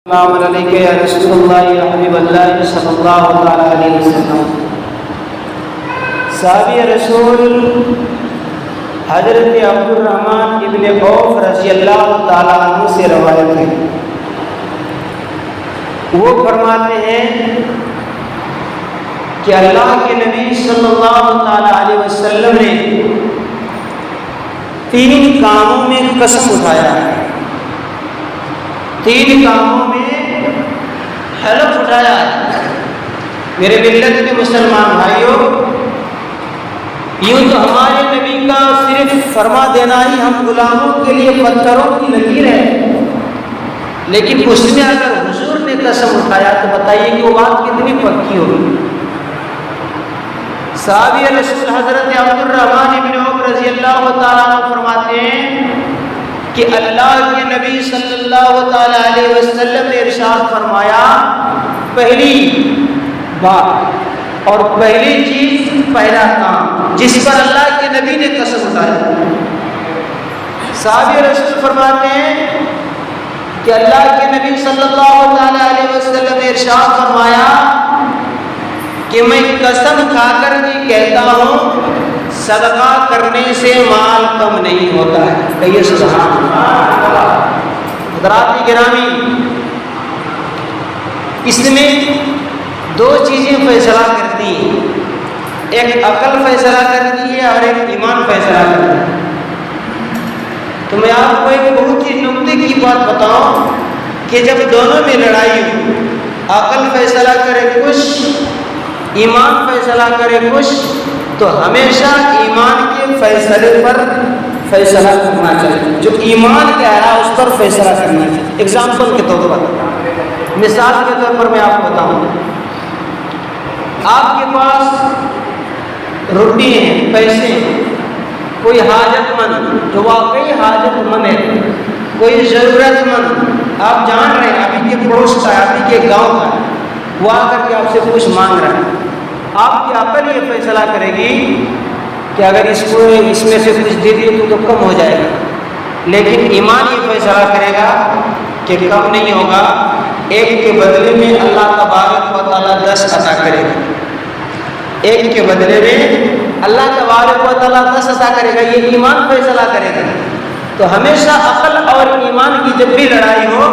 السلام علیکم یا رسول اللہ یا حبیب اللہ صلی اللہ تعالیٰ علیہ وسلم۔ صحابی رسول حضرت عبد الرحمن ابن عوف رضی اللہ تعالیٰ عنہ سے روایت ہے، وہ فرماتے ہیں کہ اللہ کے نبی صلی اللہ تعالیٰ علیہ وسلم نے 3 کاموں میں قسم اٹھایا ہے، 3 کاموں میں حلف اٹھایا ہے۔ میرے ملت کے مسلمان بھائیوں، یوں تو ہمارے نبی کا صرف فرما دینا ہی ہم غلاموں کے لیے پتھروں کی لکیر ہے، لیکن اس نے اگر حضور نے قسم اٹھایا تو بتائیے کہ وہ بات کتنی پکی ہوگی۔ صحابی رسول حضرت عبد الرحمن ابن عوف رضی اللہ تعالیٰ عنہ فرماتے ہیں کہ اللہ کے نبی صلی اللہ تعالیٰ علیہ وسلم نے ارشاد فرمایا، پہلی بات اور پہلی چیز، پہلا کام جس پر اللہ کے نبی نے قسم اٹھائی۔ صحابی رسول فرماتے ہیں کہ اللہ کے نبی صلی اللہ تعالیٰ علیہ وسلم نے ارشاد فرمایا کہ میں قسم کھا کر بھی کہتا ہوں صدقہ کرنے سے مال کم نہیں ہوتا ہے۔ کہیے سبحان اللہ۔ حضرات گرامی، اس میں 2 چیزیں فیصلہ کرتی ہیں، ایک عقل فیصلہ کرتی ہے اور ایک ایمان فیصلہ کرتا ہے۔ تو میں آپ کو ایک بہت ہی نکتے کی بات بتاؤں کہ جب دونوں میں لڑائی ہو، عقل فیصلہ کرے کچھ، ایمان فیصلہ کرے کچھ، تو ہمیشہ ایمان کے فیصلے پر فیصلہ کرنا چاہیے، جو ایمان کہہ رہا ہے اس پر فیصلہ کرنا چاہیے۔ اگزامپل کے طور پر، مثال کے طور پر میں آپ کو بتاؤں، آپ کے پاس روٹی ہیں، پیسے ہیں، کوئی حاجت مند جو واقعی حاجت مند ہے، کوئی ضرورت مند، آپ جان رہے ہیں ابھی کے پڑوس کا ہے، ابھی کے گاؤں کا ہے، وہ آ کر کے آپ سے کچھ مانگ رہا ہے، آپ کی عقل یہ فیصلہ کرے گی کہ اگر اس میں سے کچھ دے دیے تو کم ہو جائے گا، لیکن ایمان یہ فیصلہ کرے گا کہ کم نہیں ہوگا، ایک کے بدلے میں اللہ تبارک و تعالیٰ 10 عطا کرے گا، ایک کے بدلے میں اللہ تبارک و تعالیٰ 10 عطا کرے گا، یہ ایمان فیصلہ کرے گا۔ تو ہمیشہ عقل اور ایمان کی جب بھی لڑائی ہو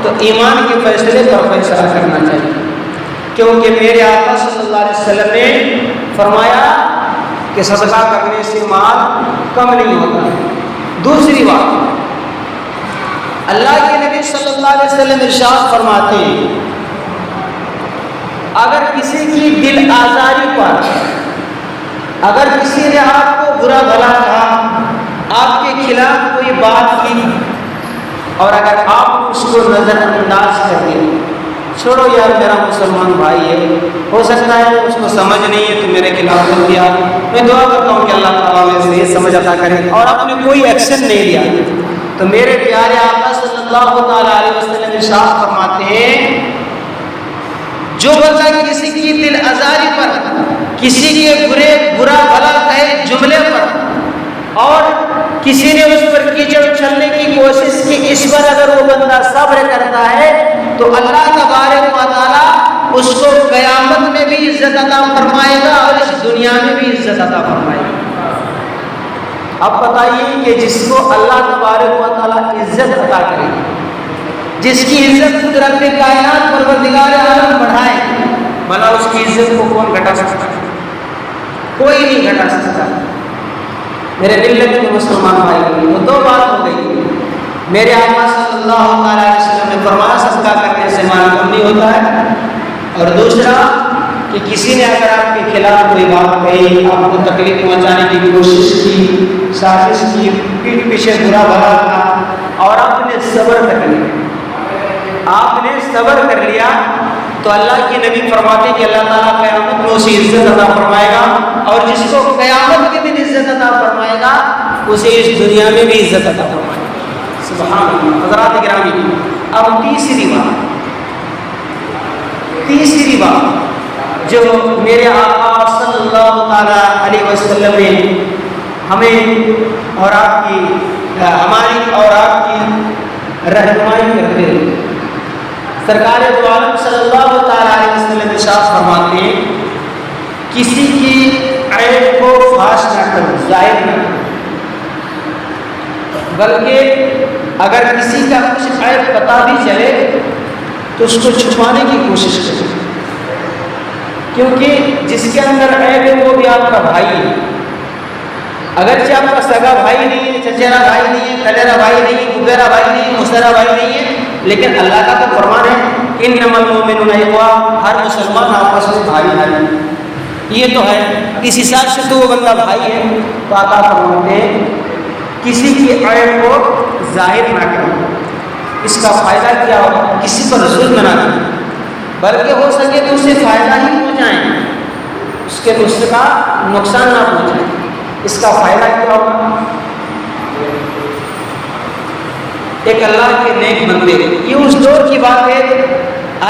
تو ایمان کے فیصلے پر فیصلہ کرنا چاہیے، کیونکہ میرے آقا صلی اللہ علیہ وسلم نے فرمایا کہ صدقہ کرنے سے مال کم نہیں ہوتا ہے۔ دوسری بات، اللہ کے نبی صلی اللہ علیہ وسلم ارشاد فرماتے ہیں اگر کسی کی دل آزاری پر، اگر کسی نے آپ کو برا بھلا کہا، آپ کے خلاف کوئی بات کی، اور اگر آپ اس کو نظر انداز کر دیں، چھوڑو یار میرا مسلمان بھائی ہے، ہو سکتا ہے اس کو سمجھ نہیں ہے تو میرے خلاف کر دیا، میں دعا کرتا ہوں کہ اللہ تعالیٰ میں سے یہ سمجھ عطا کرے، اور آپ نے کوئی ایکشن نہیں لیا، تو میرے پیارے آقا صلی اللہ تعالیٰ علیہ وسلم ارشاد فرماتے ہیں جو بندہ کسی کی دل آزاری پر، کسی کے برا بھلا کہے جملے پر، اور کسی نے اس پر کیچڑ اچھلنے کی کوشش کی، اس پر اگر وہ بندہ صبر کرتا ہے تو اللہ تبارک و تعالیٰ اس کو قیامت میں بھی عزت عطا فرمائے گا اور اس دنیا میں بھی عزت عطا فرمائے گا۔ اب بتائیے کہ جس کو اللہ تبارک و تعالیٰ عزت عطا کرے گا، جس کی عزت قدرت کائنات پروردگار عالم بڑھائے، بھلا اس کی عزت کو کون گھٹا سکتا ہے؟ کوئی نہیں گھٹا سکتا۔ میرے ملت کے مسلمان بھائی، وہ 2 بات ہو گئی، میرے آقا صلی اللہ علیہ وسلم نے فرمایا صدقہ کرنے سے مال کم نہیں ہوتا ہے، اور دوسرا کہ کسی نے اگر آپ کے خلاف کوئی بات کہی، آپ کو تکلیف پہنچانے کی کوشش کی، سازش کی، پیٹھ پیچھے برا بھلا کہا، اور آپ نے صبر کر لیا، آپ نے صبر کر لیا، تو اللہ کے نبی فرماتے کہ اللہ تعالیٰ قیامت میں اسے عزت عطا فرمائے گا، اور جس کو قیامت کے دن عزت عطا فرمائے گا اسے اس دنیا میں بھی عزت عطا فرمائے گا۔ سبحان اللہ۔ حضرات گرامی، اب تیسری بات جو میرے آقا صلی اللہ تعالیٰ علیہ وسلم نے ہمیں اور آپ کی، ہماری اور آپ کی رہنمائی کرتے ہیں، سرکار دو عالم صلی اللہ تعالیٰ علیہ وسلم ارشاد فرماتے ہیں کسی کی عیب کو فاش نہ کرو، ظاہر نہ کرو، بلکہ اگر کسی کا کچھ عیب پتہ بھی چلے تو اس کو چھپانے کی کوشش کرے، کیونکہ جس کے اندر عیب ہے وہ بھی آپ کا بھائی ہے، اگرچہ آپ کا سگا بھائی نہیں ہے، چچیرا بھائی نہیں ہے، کلیرا بھائی نہیں ہے، گبیرا بھائی نہیں ہے، مسرا بھائی نہیں ہے، لیکن اللہ کا تو فرمان ہے انما المؤمنون اخوہ، ہر مسلمان آپس میں بھائی بھائی، یہ تو ہے، اس حساب سے تو وہ بندہ بھائی ہے۔ تو آقا فرماتے ہیں کسی کی عیب کو ظاہر نہ کرو، اس کا فائدہ کیا ہوگا، کسی پر ظلم نہ کرو، بلکہ ہو سکے تو اسے فائدہ ہی پہنچائیں، اس کے اس کا نقصان نہ پہنچائیں، اس کا فائدہ کیا ہوگا۔ ایک اللہ کے نیک بندے، یہ اس دور کی بات ہے،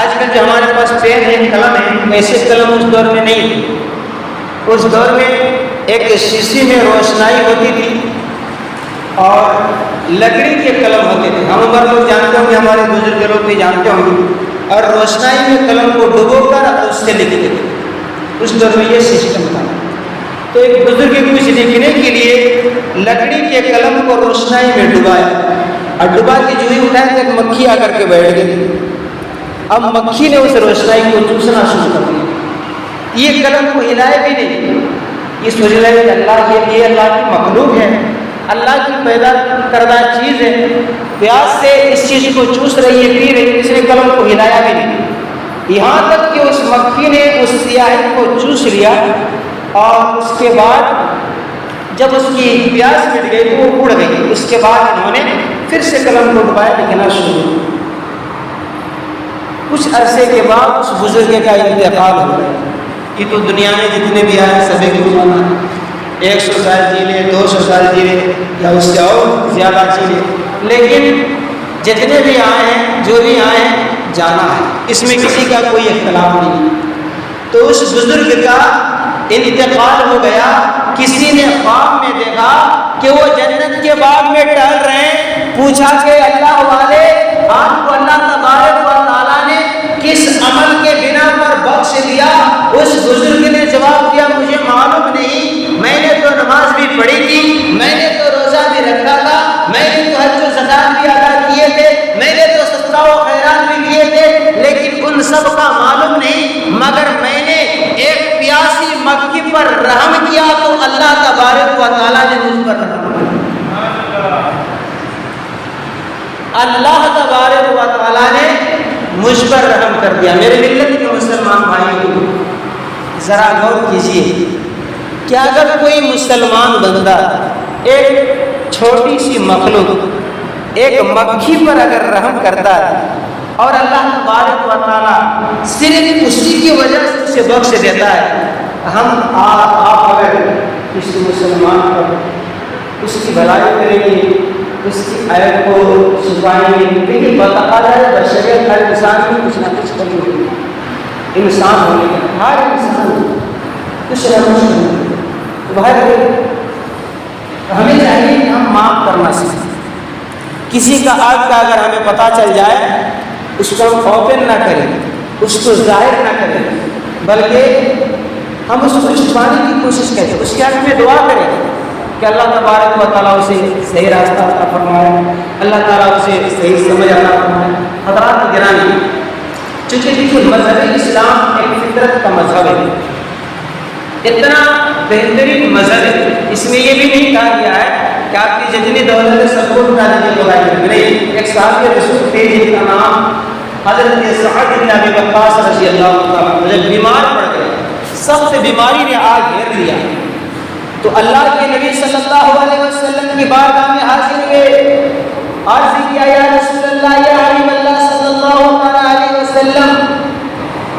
آج کل جو ہمارے پاس پین ہے، قلم ہے، ایسے قلم اس دور میں نہیں تھی، اس دور میں ایک شیشی میں روشنائی ہوتی تھی اور لکڑی کے قلم ہوتے تھے، ہم عمر لوگ جانتے ہوں گے، ہمارے بزرگ لوگ بھی جانتے ہوں گے، اور روشنائی میں قلم کو ڈبو کر اس سے لکھتے تھے، اس دور میں یہ سسٹم تھا۔ تو ایک بزرگ کچھ لکھنے کے لیے لکڑی کے قلم کو روشنائی میں ڈبایا، اور ڈبا کے جو ہی اٹھایا تو ایک مکھی آ کر کے بیٹھ گئی، اب مکھی نے اس روشنائی کو چوسنا شروع کر دیا، یہ قلم کو ہلائے بھی نہیں، یہ سوچ رہے کہ اللہ یہ اللہ کی مخلوق ہے، اللہ کی پیدا کردہ چیز ہے، پیاس سے اس چیز کو چوس رہی ہے، پی رہی ہے، اس نے قلم کو ہلایا بھی نہیں، یہاں تک کہ اس مکھی نے اس سیاہی کو چوس لیا، اور اس کے بعد جب اس کی پیاس مٹ گئی تو وہ اڑ گئی، اس کے بعد انہوں نے پھر سے قلم کو ڈبایا، لکھنا شروع۔ کچھ عرصے کے بعد اس بزرگ کا انتقال ہو گیا، یہ تو دنیا میں جتنے بھی آئے سبھی کو جانا، 100 سال جی لے، 200 سال جی لے، یا اس سے اور زیادہ جی لے، لیکن جتنے بھی آئے ہیں، جو بھی آئے ہیں، جانا ہے، اس میں کسی کا کوئی اختلاف نہیں۔ تو اس بزرگ کا انتقال ہو گیا، کسی نے خواب میں دیکھا کہ وہ جنت کے باغ میں ٹہل رہے ہیں، پوچھا کہ اللہ والے آپ کو اللہ تبارک و تعالیٰ نے کس عمل کے بنا پر بخش دیا؟ اس بزرگ نے جواب دیا مجھے معلوم نہیں، میں نے تو نماز بھی پڑھی تھی، میں نے تو روزہ بھی رکھا تھا، میں نے تو حج و زکات بھی ادا کیے تھے، میں نے تو صدقہ و خیرات بھی کیے تھے، لیکن ان سب کا معلوم نہیں، مگر میں نے ایک پیاسی مکھی پر رحم کیا تو اللہ تبارک و تعالیٰ نے مجھ پر رحم کیا۔ اللہ تبارک و تعالیٰ نے مجھ پر رحم کر دیا۔ میرے ملت کے مسلمان بھائیوں ذرا غور کیجیے کہ اگر کوئی مسلمان بندہ ایک چھوٹی سی مخلوق ایک مکھی پر اگر رحم کرتا ہے اور اللہ تبارک و تعالیٰ صرف اسی کی وجہ سے اسے بخش دیتا ہے، ہم آپ اگر کسی مسلمان پر اس کی بھلائی کریں گے، اس کی عیب کو چھپائیں گے، لیکن بتایا بشریت ہر انسان کی کچھ نہ کچھ کمی ہوگی، انسان ہونے کا ہر انسان کچھ نہ کچھ باہر ہمیں چاہیے کہ ہم معاف کرنا سیکھیں۔ کسی کا آگ کا اگر ہمیں پتہ چل جائے اس کو ہم اوپن نہ کریں، اس کو ظاہر نہ کریں، بلکہ ہم اس کو چھپانے کی کوشش کریں، اس کے حق میں دعا کریں کہ اللہ تبارک و تعالیٰ اسے صحیح راستہ عطا فرمائے، اللہ تعالیٰ اسے صحیح سمجھ عطا فرمائے۔ حضرات گرامی، چونکہ دیکھیے مذہب اسلام ایک فطرت کا مذہب ہے، اتنا بہترین مذہب ہے، اس میں یہ بھی نہیں کہا گیا ہے کہ آپ کی جتنی دولت ہے سب کو اٹھا دیجیے بغیر نہیں۔ ایک صحابی رسول تھے جن کا نام حضرت سعد بن ابی وقاص رضی اللہ عنہ، جب بیمار پڑ گئے، سخت بیماری نے آ گھیر لیا، تو اللہ کے نبی صلی اللہ علیہ وسلم کی بارگاہ میں حاضر ہوئے، عرض کیا یا رسول اللہ، یا حبیب اللہ صلی اللہ علیہ وسلم،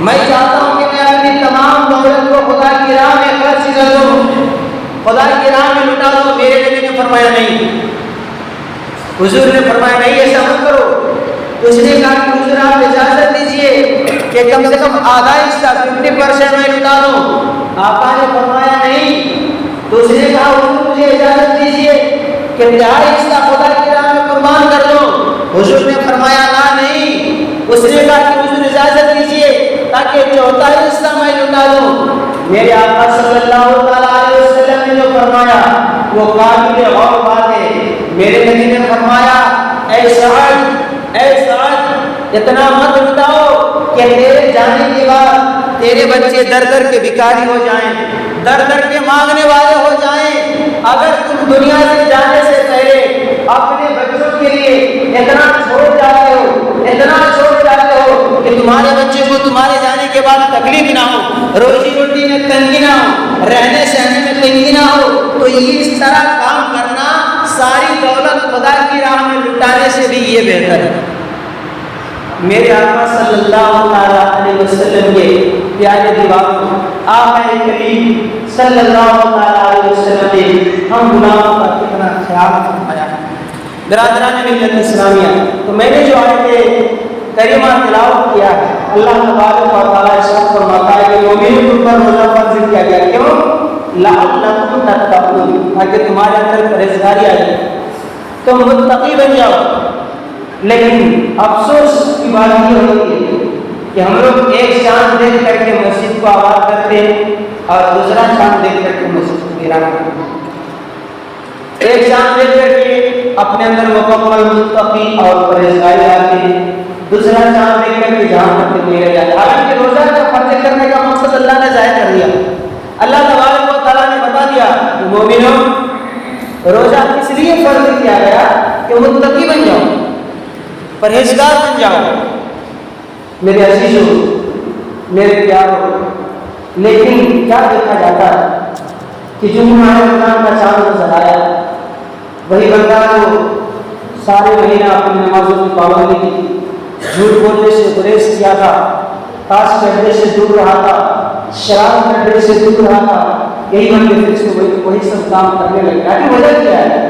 میں چاہتا ہوں کہ میں اپنی تمام دولت کو خدا کی راہ میں خرچ کر دوں، خدا کی راہ میں لٹا دوں۔ میرے نبی نے فرمایا نہیں، حضور نے فرمایا نہیں ایسا مت کرو۔ تو اس نے کہا کہ حضور آپ اجازت دیجیے کہ کم سے کم آدھا حصہ 50% میں لٹا دوں۔ آقا نے فرمایا نہیں۔ تو اس نے کہا حضور مجھے اجازت دیجیے کہ 1/2 حصہ خدا کی راہ میں قربان کر دو۔ حضور نے فرمایا لا نہیں، اس نے کہا کہ حضور اجازت دیجیے تاکہ چوتھائی حصہ میں لٹا دوں۔ میرے آقا صلی اللہ علیہ وسلم نے جو فرمایا وہ قابل غور بات ہے۔ میرے نبی نے فرمایا اے سعد اتنا مت لٹاؤ کہ تیرے جانے کے بعد تیرے بچے در در کے بھکاری ہو جائیں، در در کے مانگنے والے ہو جائیں۔ اگر تم دنیا سے جانے سے پہلے اپنے بچوں کے لیے اتنا چھوڑ جاتے ہو کہ تمہارے بچے کو تمہارے جانے کے بعد تکلیف نہ ہو، روزی روٹی میں تنگی نہ ہو، رہنے سہنے میں تنگی نہ ہو، تو اس طرح کام کرنا ساری دولت خدا کی راہ میں لٹانے سے بھی یہ بہتر ہے۔ میرے آقا صلی اللہ علیہ وسلم کے پیارے دیوانوں آقا کریم صلی اللہ علیہ وسلم نے ہم گناہوں کا کتنا خیال فرمایا ہے۔ برادران ملت اسلامیہ، تو میں نے جو آیت کریمہ تلاوت کیا ہے، اللہ تبارک و تعالیٰ ارشاد فرماتا ہے کہ مومنوں پر روزہ فرض کیا گیا، کیوں؟ لعلکم تتقون، تاکہ تمہارے اندر پرہیزگاری آ جائے، تم متقی بن جاؤ۔ لیکن افسوس کی بات یہ ہوتی ہے کہ ہم لوگ ایک چاند دیکھ کر کے مسجد کو آباد کرتے ہیں اور دوسرا چاند دیکھ کر کے مسجد کو ویران کرتے ہیں۔ ایک چاند دیکھ کر کے اپنے اندر مکمل متقی اور پرہیزگاری لاتے ہیں، دوسرا چاند دیکھ کر کے جہاں تک میرے جاتے ہیں۔ حالانکہ روزہ کا فرض کرنے کا مقصد اللہ نے ظاہر کر دیا۔ اللہ تبارک و تعالیٰ نے بتا دیا مومنوں روزہ اس لیے فرض کیا گیا کہ متقی بن جاؤ، پرہیزگار بن جاؤ۔ میرے عزیزوں، میرے پیاروں، لیکن کیا دیکھا جاتا ہے کہ جو ماہ رمضان کا چاند نظر آیا وہی بندہ جو سارے مہینہ اپنی نمازوں کی پابندی کی، جھوٹ بولنے سے گریز کیا تھا، تاش کرنے سے دور رہا تھا، شراب کرنے سے دور رہا تھا، یہی بندے پھر سے وہی سب کام کرنے لگے۔ کہ وجہ کیا ہے؟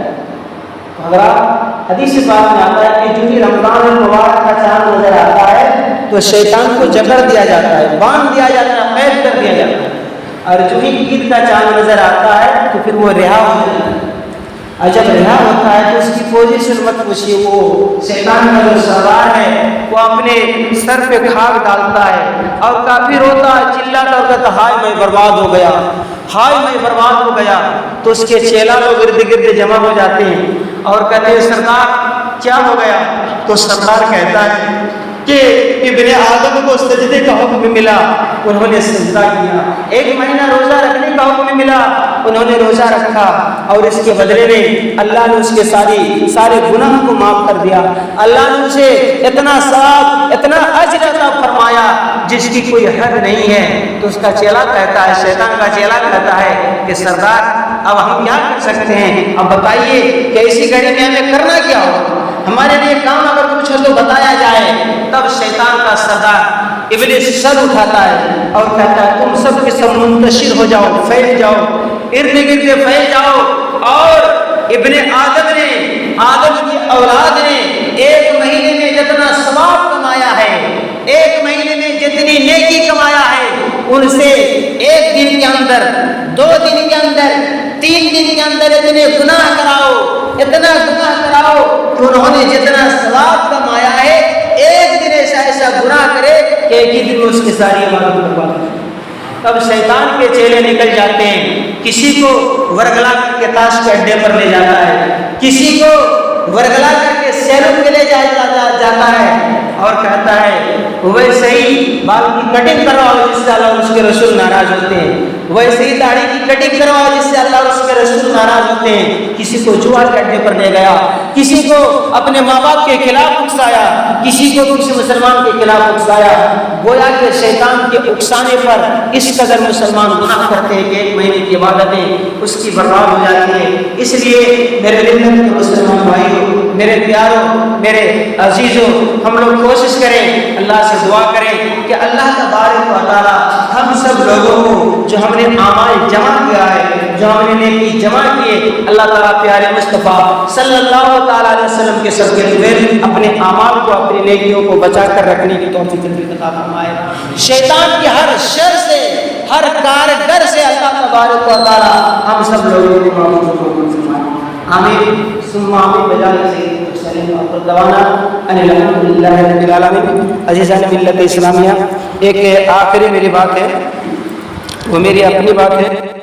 حضرات حدیث پاک میں آتا ہے کہ جو ہی رمضان المبارک کا چاند نظر آتا ہے تو شیطان کو جکڑ دیا جاتا ہے، باندھ دیا جاتا ہے، قید کر دیا جاتا ہے، اور جو ہی عید کا چاند نظر آتا ہے تو پھر وہ رہا ہو جاتا ہے۔ اور جب رہا ہوتا ہے تو اس کی پوزیشن مت پوچھیے، وہ شیطان کا جو سردار ہے وہ اپنے سر پہ خاک ڈالتا ہے اور کافی روتا چلاتا اور کہتا ہائے میں برباد ہو گیا، ہائے میں برباد ہو گیا۔ تو اس کے چیلا لوگ ارد گرد جمع ہو جاتے ہیں اور کہتے ہیں سردار کیا ہو گیا؟ تو سردار کہتا ہے کہ ابن آدم کو سجدے کا حکم ملا، انہوں نے سجدہ کیا۔ ایک مہینہ روزہ رکھنے کا حکم ملا، انہوں نے روزہ رکھا، اور اس کے بدلے میں اللہ نے اس کے سارے گناہ کو معاف کر دیا۔ اللہ نے اسے اتنا ثواب، اتنا اجر عطا فرمایا جس کی کوئی حد نہیں ہے۔ تو اس کا چیلا کہتا ہے، شیطان کا چیلا کہتا ہے کہ سردار اب ہم کیا کر سکتے ہیں؟ اب بتائیے کہ اسی گھڑی میں ہمیں کرنا کیا ہو؟ ہمارے لیے کام اگر کچھ ہو تو بتایا جائے۔ تب شیطان کا سردار ابلیس سر اٹھاتا ہے اور کہتا ہے تم سب کے سب منتشر ہو جاؤ، پھیل جاؤ، ارد گرد پھیل جاؤ۔ اور ابن آدم کی اولاد نے ایک مہینے میں جتنا ثواب کمایا ہے، ایک مہینے میں جتنی نیکی کمایا ہے، ان سے ایک دن کے اندر، 2 دن کے اندر، 3 دن کے اندر اتنے گناہ کراؤ، اتنا گناہ کراؤ کہ انہوں نے جتنا ثواب کمایا ہے ایک دن ایسا گناہ کرے کہ ایک ہی دن میں اس کی ساری عبادت برباد ہو۔ تب شیطان کے چیلے نکل جاتے ہیں، کسی کو ورگلا کر کے تاش کے اڈے پر لے جاتا ہے، کسی کو ورگلا کر کے سیلون کے لے جاتا ہے اور کہتا ہے ویسے ہی بال کی کٹنگ کرواؤ جس سے اللہ اور اس کے رسول ناراض ہوتے ہیں، ویسے ہی داڑھی کی کٹنگ کرواؤ جس سے اللہ اور اس کے رسول ناراض ہوتے ہیں۔ کسی کو جوا کے اڈے پر لے گیا، کسی کو اپنے ماں باپ کے خلاف اکسایا، کسی کو کسی مسلمان کے خلاف اکسایا۔ گویا کہ شیطان کے اکسانے پر اس قدر مسلمان گناہ کرتے ہیں کہ ایک مہینے کی عبادتیں اس کی برباد ہو جاتی ہیں۔ اس لیے میرے ملت کے مسلمان بھائیوں، میرے پیاروں، میرے عزیزوں، ہم لوگ کوشش کریں، اللہ سے دعا کریں کہ اللہ تبارک و تعالی ہم سب لوگوں کو جو ہم نے اعمال جمع کیا ہے، جو ہم نے نیکی جمع کیے، اللہ تعالیٰ پیارے مصطفیٰ صلی اللہ تعالیٰ علیہ وسلم کے صدقے میں اپنے اعمال کو، اپنی نیکیوں کو بچا کر رکھنے کی توفیق عطا فرمائے۔ شیطان کی ہر شر سے، ہر کارگر سے اللہ تبارک و تعالیٰ ہم سب لوگوں کو محفوظ فرمائے۔ آمین ثم آمین بجائے سے المرسلین وآخر دعوانا ان الحمدللہ رب العالمین۔ عزیزان ملت اسلامیہ، ایک آخری میری بات ہے، وہ میری اپنی بات ہے۔